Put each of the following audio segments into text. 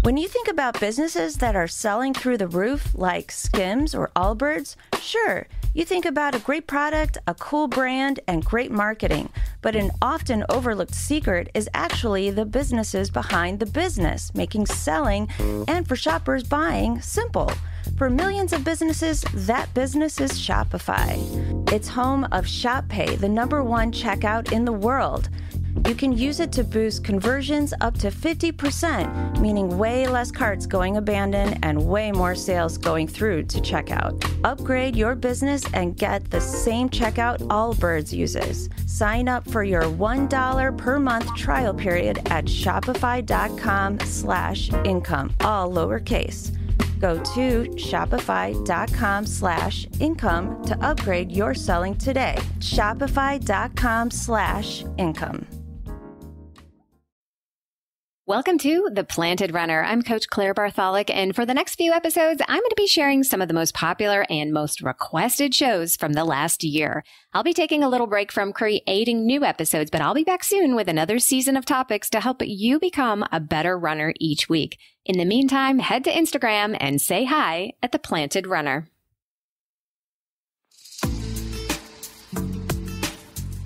When you think about businesses that are selling through the roof, like Skims or Allbirds, sure, you think about a great product, a cool brand, and great marketing. But an often overlooked secret is actually the businesses behind the business, making selling and for shoppers buying simple. For millions of businesses, that business is Shopify. It's home of Shop Pay, the #1 checkout in the world. You can use it to boost conversions up to 50%, meaning way less carts going abandoned and way more sales going through to checkout. Upgrade your business and get the same checkout Allbirds uses. Sign up for your $1 per month trial period at shopify.com/income, all lowercase. Go to shopify.com/income to upgrade your selling today. Shopify.com/income. Welcome to The Planted Runner. I'm Coach Claire Bartholic, and for the next few episodes, I'm going to be sharing some of the most popular and most requested shows from the last year. I'll be taking a little break from creating new episodes, but I'll be back soon with another season of topics to help you become a better runner each week. In the meantime, head to Instagram and say hi at The Planted Runner.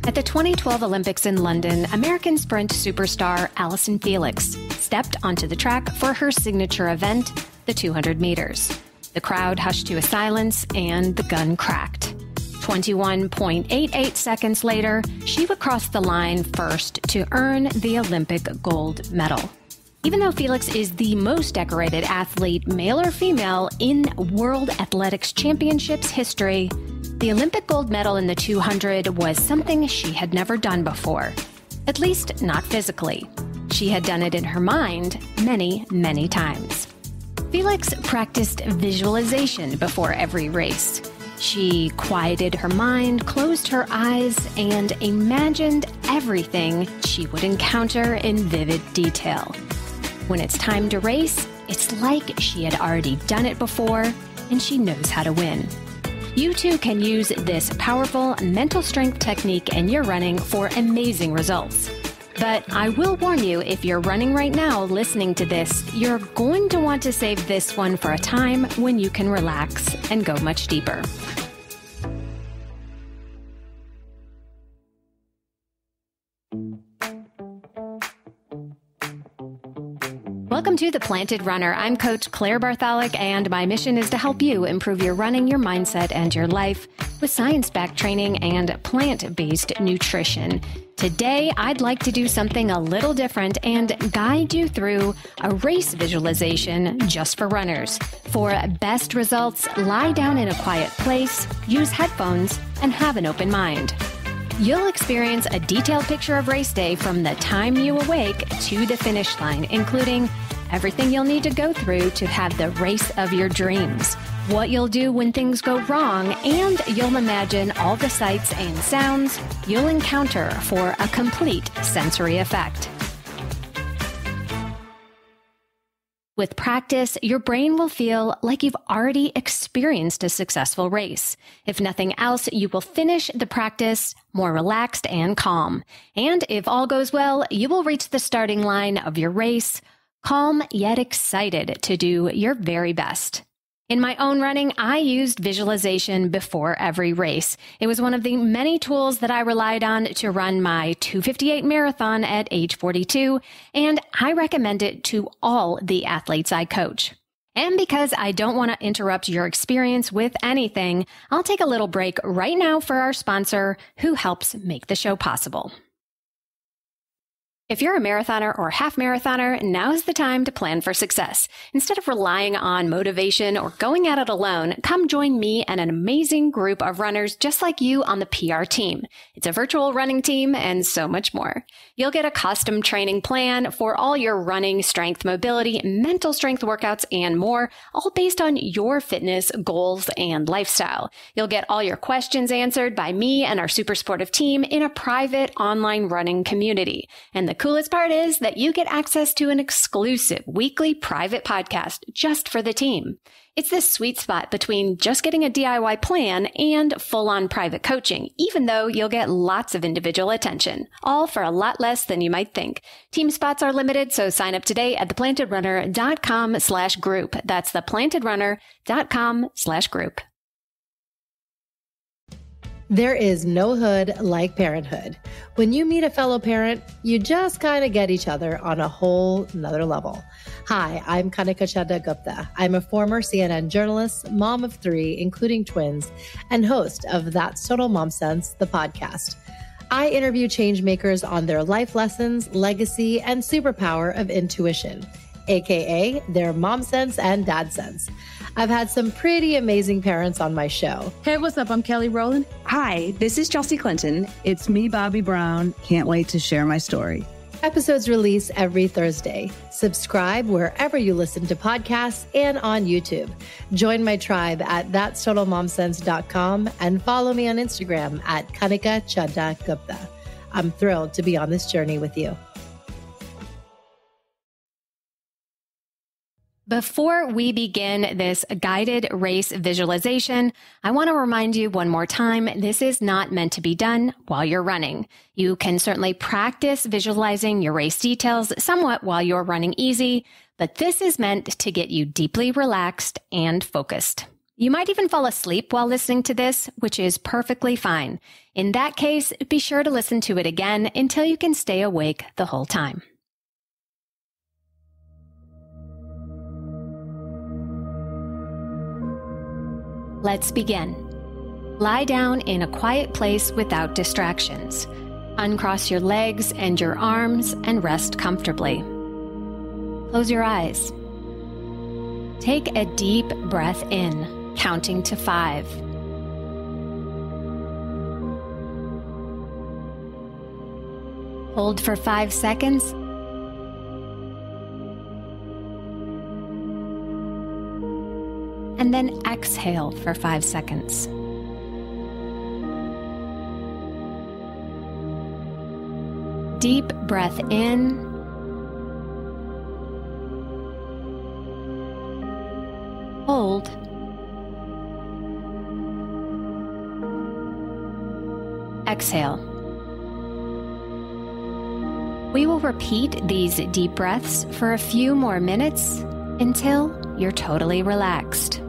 At the 2012 Olympics in London, American sprint superstar Allison Felix stepped onto the track for her signature event, the 200 meters. The crowd hushed to a silence and the gun cracked. 21.88 seconds later, she would cross the line first to earn the Olympic gold medal. Even though Felix is the most decorated athlete, male or female, in World Athletics Championships history, the Olympic gold medal in the 200 was something she had never done before, at least not physically. She had done it in her mind many, many times. Felix practiced visualization before every race. She quieted her mind, closed her eyes, and imagined everything she would encounter in vivid detail. When it's time to race, it's like she had already done it before, and she knows how to win. You too can use this powerful mental strength technique in your running for amazing results. But I will warn you, if you're running right now listening to this, you're going to want to save this one for a time when you can relax and go much deeper. Welcome to The Planted Runner. I'm Coach Claire Bartholic, and my mission is to help you improve your running, your mindset, and your life with science-backed training and plant-based nutrition. Today, I'd like to do something a little different and guide you through a race visualization just for runners. For best results, lie down in a quiet place, use headphones, and have an open mind. You'll experience a detailed picture of race day from the time you awake to the finish line, including everything you'll need to go through to have the race of your dreams, what you'll do when things go wrong, and you'll imagine all the sights and sounds you'll encounter for a complete sensory effect. With practice, your brain will feel like you've already experienced a successful race. If nothing else, you will finish the practice more relaxed and calm. And if all goes well, you will reach the starting line of your race, calm yet excited to do your very best. In my own running, I used visualization before every race. It was one of the many tools that I relied on to run my 2:58 marathon at age 42, and I recommend it to all the athletes I coach. And because I don't want to interrupt your experience with anything, I'll take a little break right now for our sponsor, who helps make the show possible. If you're a marathoner or half marathoner, now's the time to plan for success. Instead of relying on motivation or going at it alone, come join me and an amazing group of runners just like you on the PR team. It's a virtual running team and so much more. You'll get a custom training plan for all your running, strength, mobility, mental strength workouts, and more, all based on your fitness goals and lifestyle. You'll get all your questions answered by me and our super supportive team in a private online running community. And the the coolest part is that you get access to an exclusive weekly private podcast just for the team. It's this sweet spot between just getting a DIY plan and full-on private coaching, even though you'll get lots of individual attention, all for a lot less than you might think. Team spots are limited, so sign up today at theplantedrunner.com/group. That's theplantedrunner.com/group. There is no hood like parenthood. When you meet a fellow parent, you just kind of get each other on a whole nother level. Hi, I'm Kanika Chadda Gupta. I'm a former CNN journalist, mom of 3, including twins, and host of That's Total Mom Sense, the podcast. I interview changemakers on their life lessons, legacy, and superpower of intuition, aka their mom sense and dad sense. I've had some pretty amazing parents on my show. Hey, what's up? I'm Kelly Rowland. Hi, this is Chelsea Clinton. It's me, Bobby Brown. Can't wait to share my story. Episodes release every Thursday. Subscribe wherever you listen to podcasts and on YouTube. Join my tribe at thatstotalmomsense.com and follow me on Instagram at Kanika Chadda Gupta. I'm thrilled to be on this journey with you. Before we begin this guided race visualization, I want to remind you one more time, this is not meant to be done while you're running. You can certainly practice visualizing your race details somewhat while you're running easy, but this is meant to get you deeply relaxed and focused. You might even fall asleep while listening to this, which is perfectly fine. In that case, be sure to listen to it again until you can stay awake the whole time. Let's begin. Lie down in a quiet place without distractions. Uncross your legs and your arms and rest comfortably. Close your eyes. Take a deep breath in, counting to 5. Hold for 5 seconds. And then exhale for 5 seconds. Deep breath in. Hold. Exhale. We will repeat these deep breaths for a few more minutes until you're totally relaxed.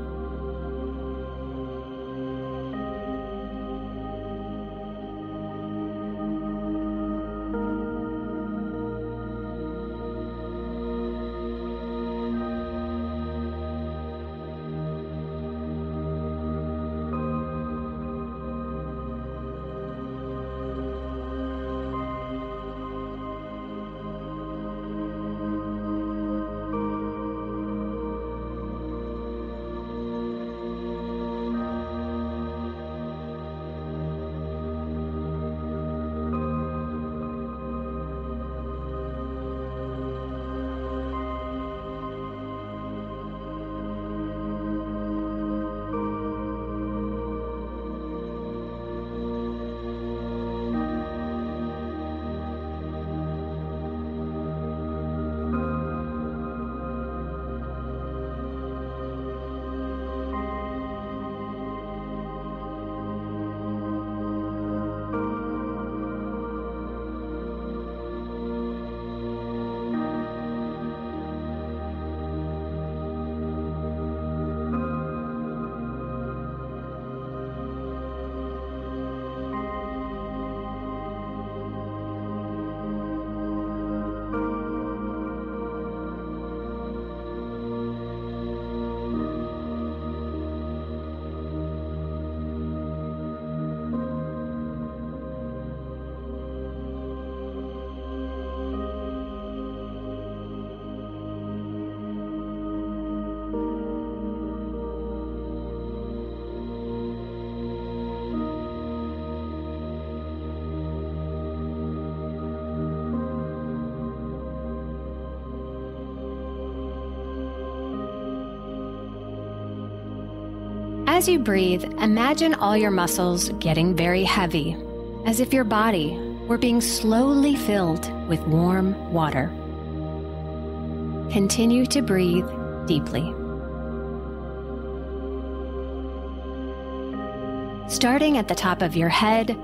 As you breathe, imagine all your muscles getting very heavy, as if your body we're being slowly filled with warm water. Continue to breathe deeply. Starting at the top of your head,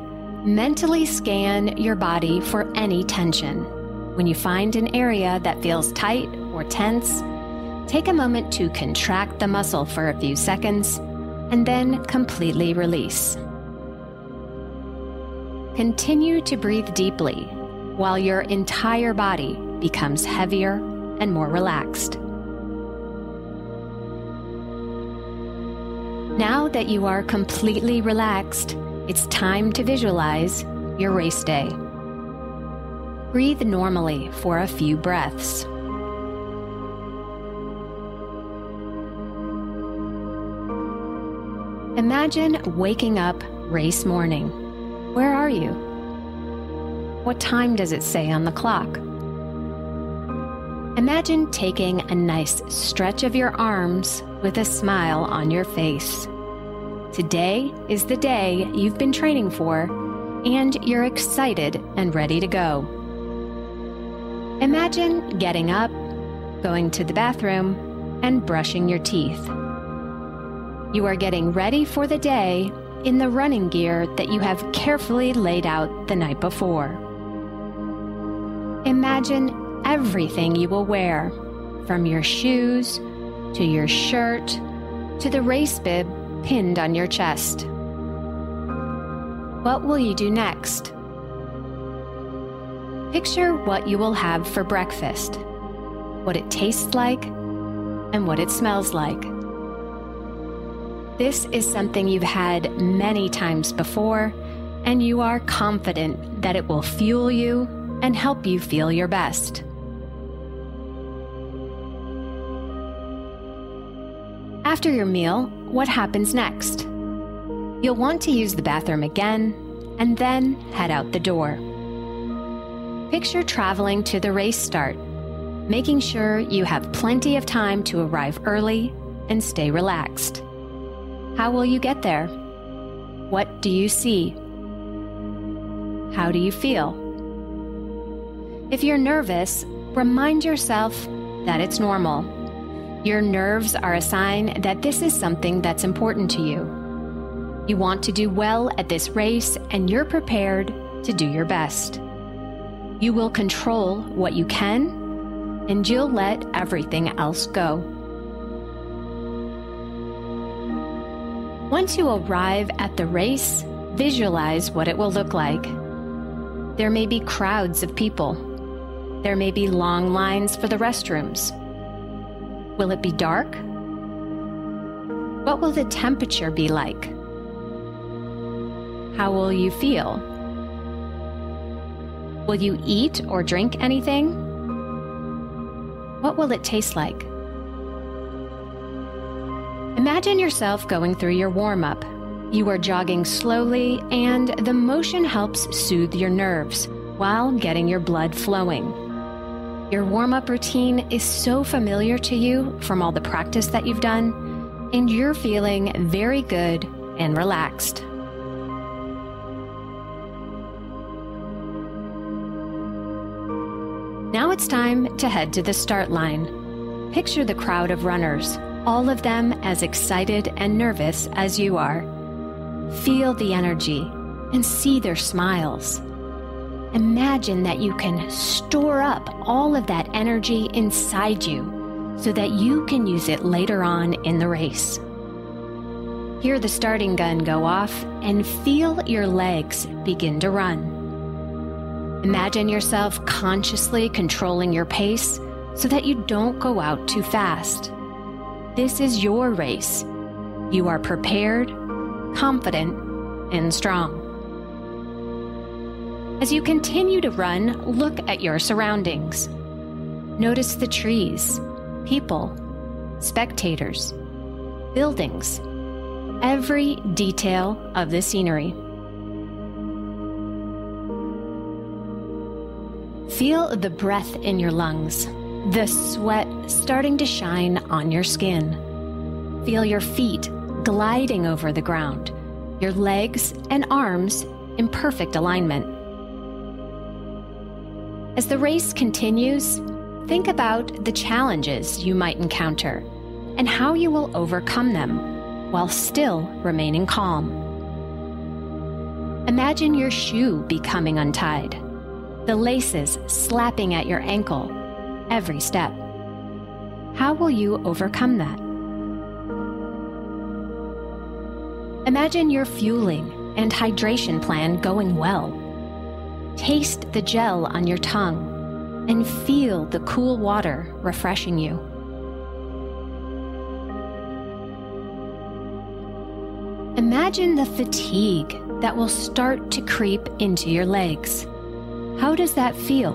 mentally scan your body for any tension. When you find an area that feels tight or tense, take a moment to contract the muscle for a few seconds and then completely release. Continue to breathe deeply while your entire body becomes heavier and more relaxed. Now that you are completely relaxed, it's time to visualize your race day. Breathe normally for a few breaths. Imagine waking up race morning. Where are you? What time does it say on the clock? Imagine taking a nice stretch of your arms with a smile on your face. Today is the day you've been training for, and you're excited and ready to go. Imagine getting up, going to the bathroom, and brushing your teeth. You are getting ready for the day in the running gear that you have carefully laid out the night before. Imagine everything you will wear, from your shoes to your shirt to the race bib pinned on your chest. What will you do next? Picture what you will have for breakfast, what it tastes like, and what it smells like. This is something you've had many times before, and you are confident that it will fuel you and help you feel your best. After your meal, what happens next? You'll want to use the bathroom again, and then head out the door. Picture traveling to the race start, making sure you have plenty of time to arrive early and stay relaxed. How will you get there? What do you see? How do you feel? If you're nervous, remind yourself that it's normal. Your nerves are a sign that this is something that's important to you. You want to do well at this race, and you're prepared to do your best. You will control what you can, and you'll let everything else go. Once you arrive at the race, visualize what it will look like. There may be crowds of people. There may be long lines for the restrooms. Will it be dark? What will the temperature be like? How will you feel? Will you eat or drink anything? What will it taste like? Imagine yourself going through your warm-up. You are jogging slowly, and the motion helps soothe your nerves while getting your blood flowing. Your warm-up routine is so familiar to you from all the practice that you've done, and you're feeling very good and relaxed. Now it's time to head to the start line. Picture the crowd of runners, all of them as excited and nervous as you are. Feel the energy and see their smiles. Imagine that you can store up all of that energy inside you so that you can use it later on in the race. Hear the starting gun go off and feel your legs begin to run. Imagine yourself consciously controlling your pace so that you don't go out too fast. This is your race. You are prepared, confident, and strong. As you continue to run, look at your surroundings. Notice the trees, people, spectators, buildings, every detail of the scenery. Feel the breath in your lungs, the sweat starting to shine on your skin. Feel your feet gliding over the ground, your legs and arms in perfect alignment. As the race continues, think about the challenges you might encounter and how you will overcome them while still remaining calm. Imagine your shoe becoming untied, the laces slapping at your ankle every step. How will you overcome that? Imagine your fueling and hydration plan going well. Taste the gel on your tongue and feel the cool water refreshing you. Imagine the fatigue that will start to creep into your legs. How does that feel?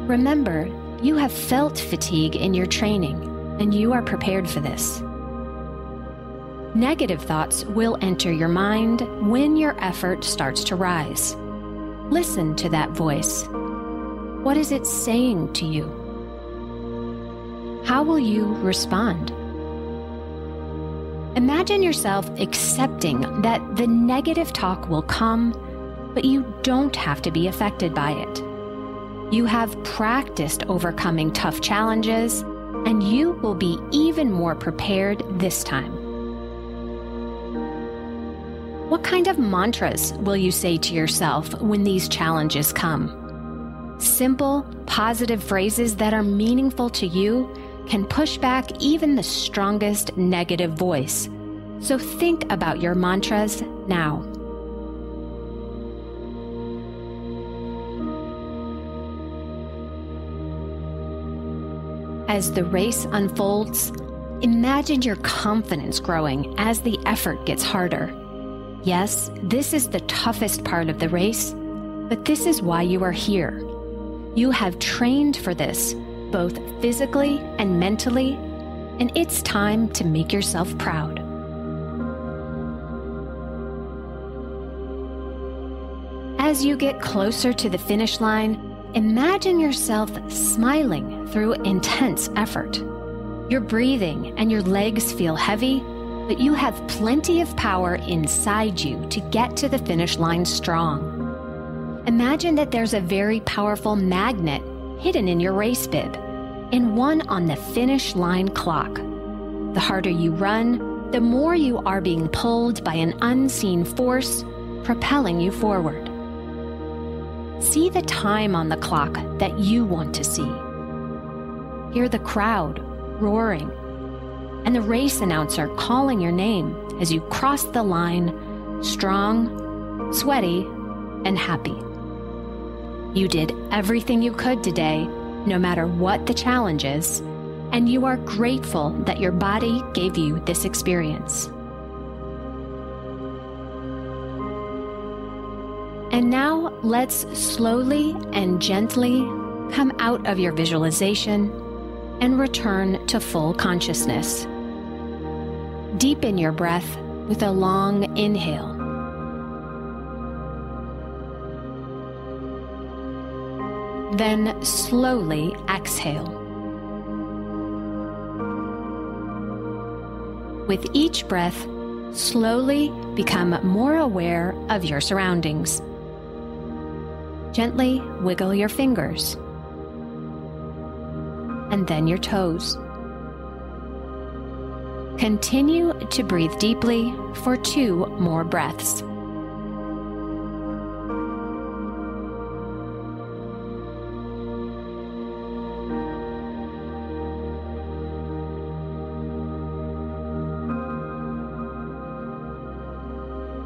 Remember, you have felt fatigue in your training, and you are prepared for this. Negative thoughts will enter your mind when your effort starts to rise. Listen to that voice. What is it saying to you? How will you respond? Imagine yourself accepting that the negative talk will come, but you don't have to be affected by it. You have practiced overcoming tough challenges, and you will be even more prepared this time. What kind of mantras will you say to yourself when these challenges come? Simple, positive phrases that are meaningful to you can push back even the strongest negative voice. So think about your mantras now. As the race unfolds, imagine your confidence growing as the effort gets harder. Yes, this is the toughest part of the race, but this is why you are here. You have trained for this, both physically and mentally, and it's time to make yourself proud. As you get closer to the finish line, imagine yourself smiling through intense effort. Your breathing and your legs feel heavy, but you have plenty of power inside you to get to the finish line strong. Imagine that there's a very powerful magnet hidden in your race bib and one on the finish line clock. The harder you run, the more you are being pulled by an unseen force propelling you forward. See the time on the clock that you want to see. Hear the crowd roaring and the race announcer calling your name as you cross the line, strong, sweaty, and happy. You did everything you could today, no matter what the challenge is, and you are grateful that your body gave you this experience. And now let's slowly and gently come out of your visualization and return to full consciousness. Deepen your breath with a long inhale. Then slowly exhale. With each breath, slowly become more aware of your surroundings. Gently wiggle your fingers, and then your toes. Continue to breathe deeply for 2 more breaths.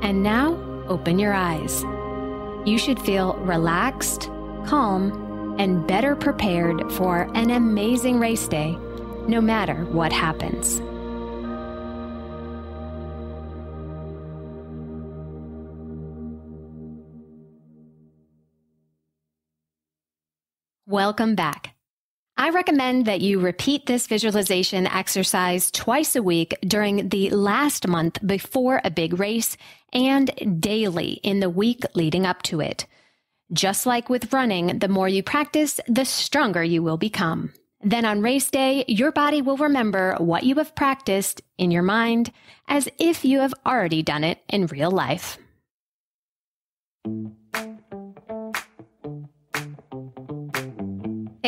And now, open your eyes. You should feel relaxed, calm, and better prepared for an amazing race day, no matter what happens. Welcome back. I recommend that you repeat this visualization exercise twice a week during the last month before a big race and daily in the week leading up to it. Just like with running, the more you practice, the stronger you will become. Then on race day, your body will remember what you have practiced in your mind as if you have already done it in real life.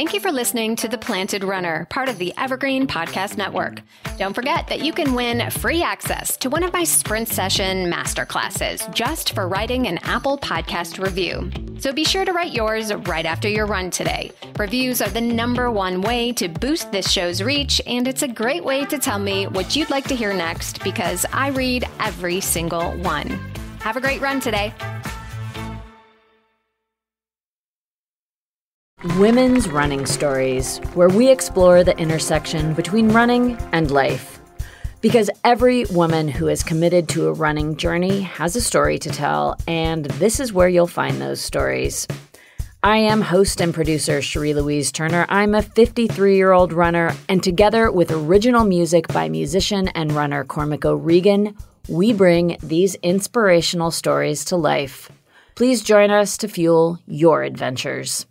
Thank you for listening to The Planted Runner, part of the Evergreen Podcast Network. Don't forget that you can win free access to one of my Sprint Session masterclasses just for writing an Apple Podcast review. So be sure to write yours right after your run today. Reviews are the #1 way to boost this show's reach, and it's a great way to tell me what you'd like to hear next because I read every single one. Have a great run today. Women's Running Stories, where we explore the intersection between running and life. Because every woman who is committed to a running journey has a story to tell, and this is where you'll find those stories. I am host and producer Cherie Louise Turner. I'm a 53-year-old runner, and together with original music by musician and runner Cormac O'Regan, we bring these inspirational stories to life. Please join us to fuel your adventures.